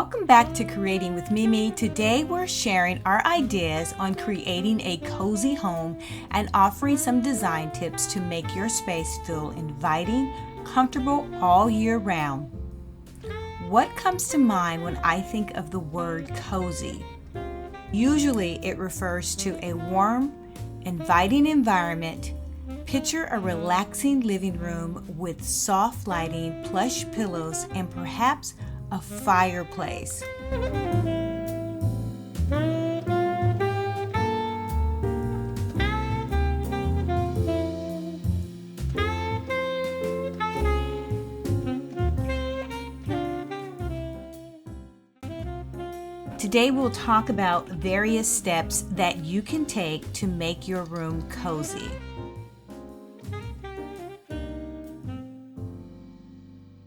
Welcome back to Creating with Mimi. Today we're sharing our ideas on creating a cozy home and offering some design tips to make your space feel inviting, comfortable all year round. What comes to mind when I think of the word cozy? Usually it refers to a warm, inviting environment. Picture a relaxing living room with soft lighting, plush pillows, and perhaps a fireplace. Today we'll talk about various steps that you can take to make your room cozy.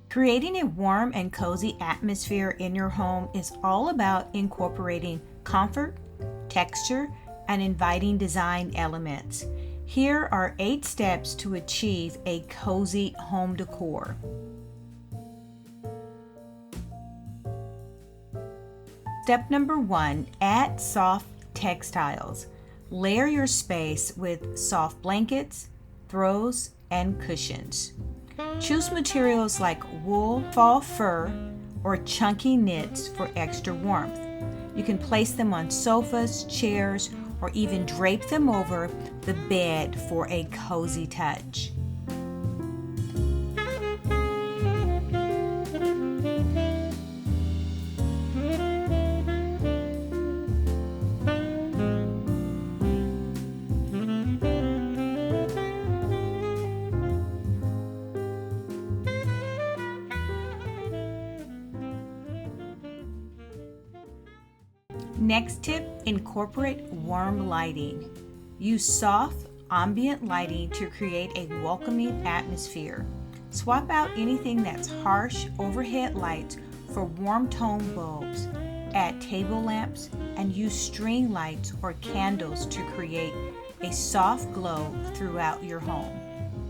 Creating a warm and cozy atmosphere in your home is all about incorporating comfort, texture, and inviting design elements. Here are 8 steps to achieve a cozy home decor. Step number 1, add soft textiles. Layer your space with soft blankets, throws, and cushions. Choose materials like wool, faux fur, or chunky knits for extra warmth. You can place them on sofas, chairs, or even drape them over the bed for a cozy touch. Next tip, incorporate warm lighting. Use soft, ambient lighting to create a welcoming atmosphere. Swap out anything that's harsh overhead lights for warm tone bulbs. Add table lamps and use string lights or candles to create a soft glow throughout your home.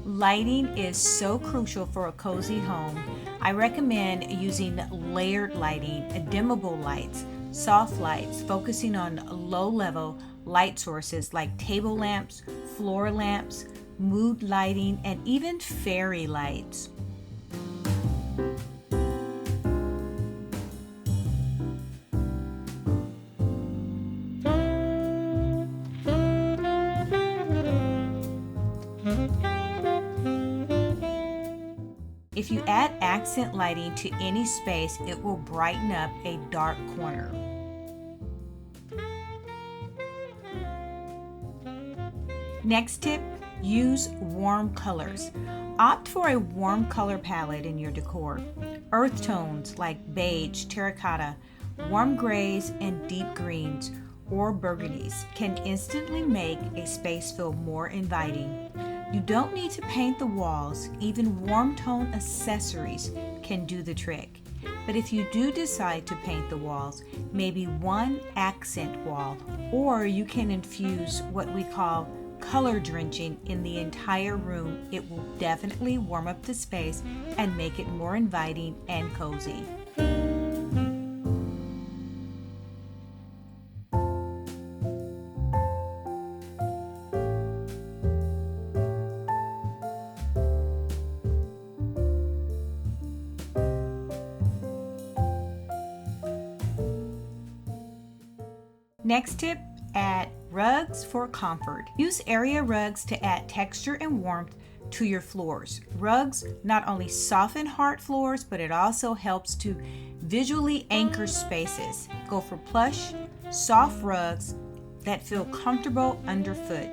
Lighting is so crucial for a cozy home. I recommend using layered lighting, dimmable lights, soft lights, focusing on low-level light sources like table lamps, floor lamps, mood lighting, and even fairy lights. If you add accent lighting to any space, it will brighten up a dark corner. Next tip, use warm colors. Opt for a warm color palette in your decor. Earth tones like beige, terracotta, warm grays, and deep greens or burgundies can instantly make a space feel more inviting. You don't need to paint the walls, even warm tone accessories can do the trick. But if you do decide to paint the walls, maybe one accent wall, or you can infuse what we call color drenching in the entire room. It will definitely warm up the space and make it more inviting and cozy. Next tip, add rugs for comfort. Use area rugs to add texture and warmth to your floors. Rugs not only soften hard floors, but it also helps to visually anchor spaces. Go for plush, soft rugs that feel comfortable underfoot,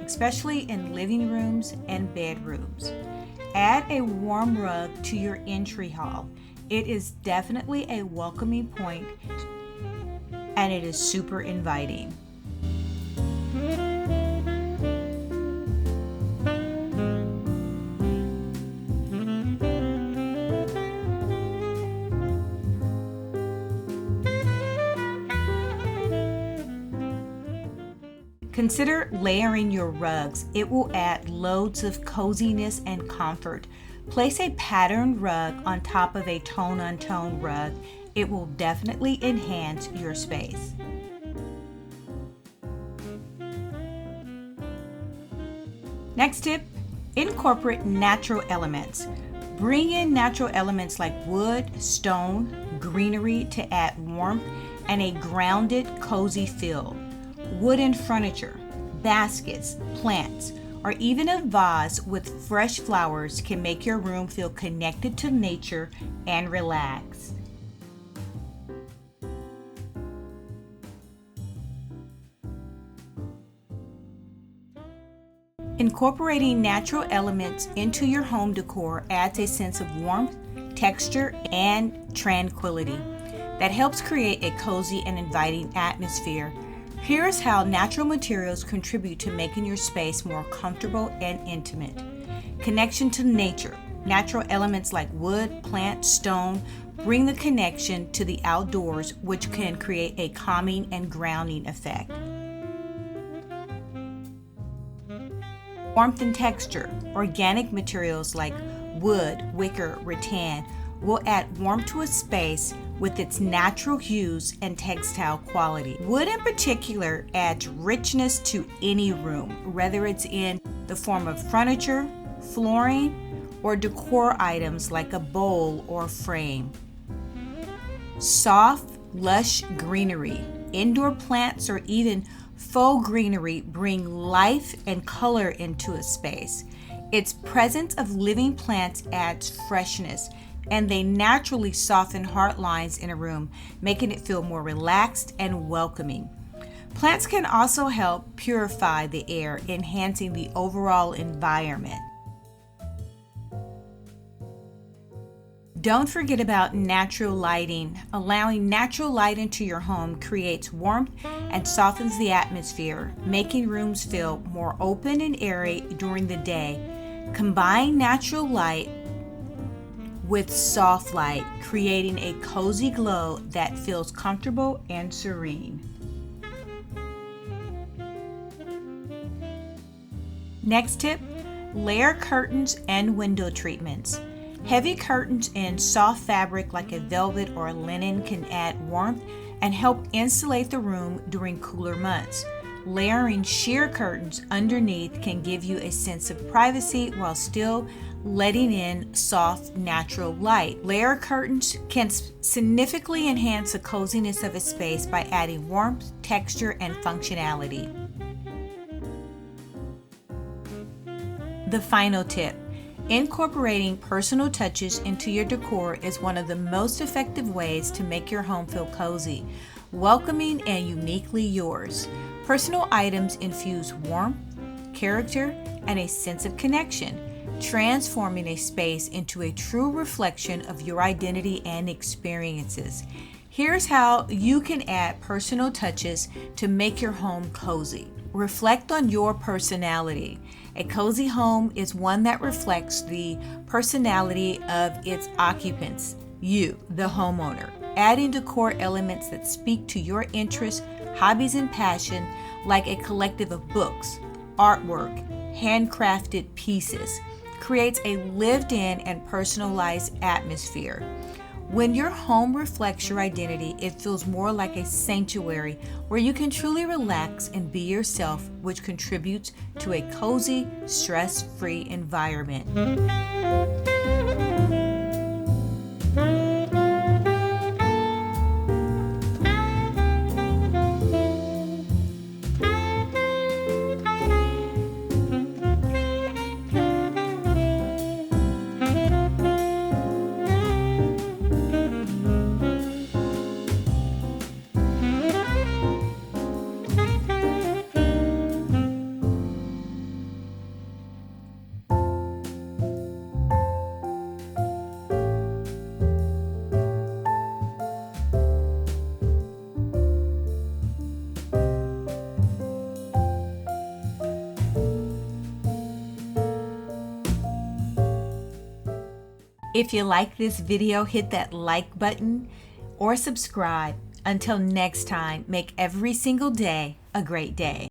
especially in living rooms and bedrooms. Add a warm rug to your entry hall. It is definitely a welcoming point and it is super inviting. Consider layering your rugs. It will add loads of coziness and comfort. Place a patterned rug on top of a tone-on-tone rug It will definitely enhance your space. Next tip, incorporate natural elements. Bring in natural elements like wood, stone, greenery to add warmth and a grounded, cozy feel. Wooden furniture, baskets, plants, or even a vase with fresh flowers can make your room feel connected to nature and relaxed. Incorporating natural elements into your home decor adds a sense of warmth, texture, and tranquility that helps create a cozy and inviting atmosphere. Here's how natural materials contribute to making your space more comfortable and intimate. Connection to nature. Natural elements like wood, plant, stone bring the connection to the outdoors, which can create a calming and grounding effect. Warmth and texture. Organic materials like wood, wicker, rattan will add warmth to a space with its natural hues and textile quality. Wood in particular adds richness to any room, whether it's in the form of furniture, flooring, or decor items like a bowl or frame. Soft, lush greenery. Indoor plants or even faux greenery bring life and color into a space. Its presence of living plants adds freshness, and they naturally soften heart lines in a room, making it feel more relaxed and welcoming. Plants can also help purify the air, enhancing the overall environment. Don't forget about natural lighting. Allowing natural light into your home creates warmth and softens the atmosphere, making rooms feel more open and airy during the day. Combine natural light with soft light, creating a cozy glow that feels comfortable and serene. Next tip, layer curtains and window treatments. Heavy curtains in soft fabric like a velvet or a linen can add warmth and help insulate the room during cooler months. Layering sheer curtains underneath can give you a sense of privacy while still letting in soft, natural light. Layer curtains can significantly enhance the coziness of a space by adding warmth, texture, and functionality. The final tip. Incorporating personal touches into your decor is one of the most effective ways to make your home feel cozy, welcoming, and uniquely yours. Personal items infuse warmth, character, and a sense of connection, transforming a space into a true reflection of your identity and experiences. Here's how you can add personal touches to make your home cozy. Reflect on your personality. A cozy home is one that reflects the personality of its occupants, you, the homeowner. Adding decor elements that speak to your interests, hobbies, and passion, like a collective of books, artwork, handcrafted pieces, creates a lived-in and personalized atmosphere. When your home reflects your identity, it feels more like a sanctuary where you can truly relax and be yourself, which contributes to a cozy, stress-free environment. If you like this video, hit that like button or subscribe. Until next time, make every single day a great day.